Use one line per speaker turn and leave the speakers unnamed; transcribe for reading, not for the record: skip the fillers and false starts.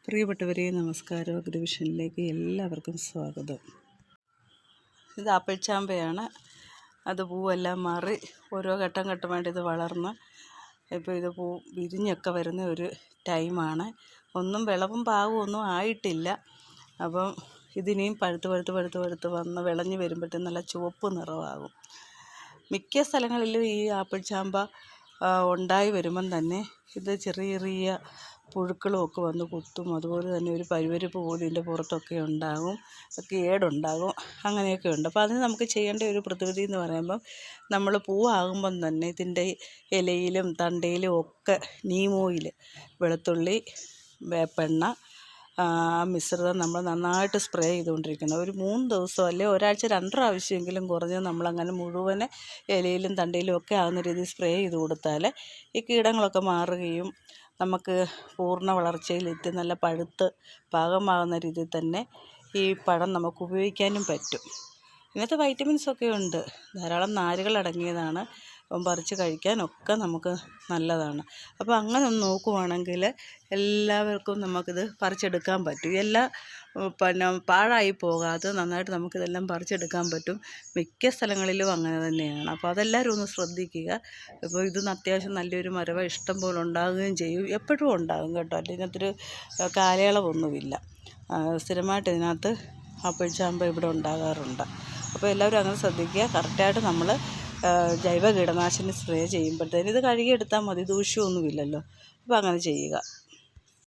പ്രിയപ്പെട്ടവരെ നമസ്കാരം. അഗ്രിവിഷനിലേക്ക് എല്ലാവർക്കും സ്വാഗതം. ഇത് ആപ്പിൾ ചാമ്പയാണ്. അത് പൂവെല്ലാം മാറി ഓരോ ഘട്ടം ഘട്ടമായിട്ട് ഇത് വളർന്ന് ഇപ്പോൾ ഇത് പൂ വിരിഞ്ഞൊക്കെ വരുന്ന ഒരു ടൈമാണ്. ഒന്നും വിളവും പാകവും ഒന്നും ആയിട്ടില്ല. അപ്പം ഇതിനെയും പഴുത്ത് വന്ന് വിളഞ്ഞ് വരുമ്പോഴത്തേക്കും നല്ല ചുവപ്പ് നിറമാകും. മിക്ക സ്ഥലങ്ങളിലും ഈ ആപ്പിൾ ചാമ്പ ഉണ്ടായി വരുമ്പം തന്നെ ഇത് ചെറിയ ചെറിയ പുഴുക്കളും ഒക്കെ വന്ന് കുത്തും. അതുപോലെ തന്നെ ഒരു പരുവരുപ്പ് പോലും ഇതിൻ്റെ പുറത്തൊക്കെ ഉണ്ടാകും, കേടുണ്ടാകും, അങ്ങനെയൊക്കെ ഉണ്ട്. അപ്പോൾ അതിന് നമുക്ക് ചെയ്യേണ്ട ഒരു പ്രതിവിധി എന്ന് പറയുമ്പം നമ്മൾ പൂവാകുമ്പം തന്നെ ഇതിൻ്റെ ഇലയിലും തണ്ടയിലും ഒക്കെ നീം ഓയിൽ, വെളുത്തുള്ളി, വേപ്പെണ്ണ മിശ്രിതം നമ്മൾ നന്നായിട്ട് സ്പ്രേ ചെയ്തുകൊണ്ടിരിക്കണം. ഒരു 3 ദിവസം അല്ലെങ്കിൽ ഒരാഴ്ച 2 പ്രാവശ്യമെങ്കിലും കുറഞ്ഞ് നമ്മളങ്ങനെ മുഴുവൻ ഇലയിലും തണ്ടയിലും ഒക്കെ ആകുന്ന രീതിയിൽ സ്പ്രേ ചെയ്ത് കൊടുത്താൽ ഈ കീടങ്ങളൊക്കെ മാറുകയും നമുക്ക് പൂർണ്ണ വളർച്ചയിലെത്തി നല്ല പഴുത്ത് പാകമാകുന്ന രീതിയിൽ തന്നെ ഈ പഴം നമുക്ക് ഉപയോഗിക്കാനും പറ്റും. ഇങ്ങനത്തെ വൈറ്റമിൻസൊക്കെ ഉണ്ട്, ധാരാളം നാരുകൾ അടങ്ങിയതാണ്. അപ്പം പറിച്ച് കഴിക്കാനൊക്കെ നമുക്ക് നല്ലതാണ്. അപ്പോൾ അങ്ങനെ ഒന്ന് നോക്കുവാണെങ്കിൽ എല്ലാവർക്കും നമുക്കിത് പറിച്ചെടുക്കാൻ പറ്റും. പാഴായി പോകാതെ നന്നായിട്ട് നമുക്കിതെല്ലാം പറിച്ചെടുക്കാൻ പറ്റും. മിക്ക സ്ഥലങ്ങളിലും അങ്ങനെ തന്നെയാണ്. അപ്പോൾ അതെല്ലാവരും ഒന്ന് ശ്രദ്ധിക്കുക. അപ്പോൾ ഇതൊന്ന് അത്യാവശ്യം നല്ലൊരു മരവ ഇഷ്ടം പോലെ ഉണ്ടാകുകയും ചെയ്യും. എപ്പോഴും ഉണ്ടാകും കേട്ടോ, അല്ലെങ്കിൽ ഇതിനകത്തൊരു കാലയളവൊന്നുമില്ല. സ്ഥിരമായിട്ട് ഇതിനകത്ത് ആപ്പിൾ ചാമ്പ ഇവിടെ ഉണ്ടാകാറുണ്ട്. അപ്പോൾ എല്ലാവരും അങ്ങനെ ശ്രദ്ധിക്കുക. കറക്റ്റായിട്ട് നമ്മൾ ജൈവ കീടനാശിനി സ്പ്രേ ചെയ്യുമ്പോഴത്തേന് ഇത് കഴുകിയെടുത്താൽ മതി, ദൂഷ്യമൊന്നുമില്ലല്ലോ. അപ്പോൾ അങ്ങനെ ചെയ്യുക.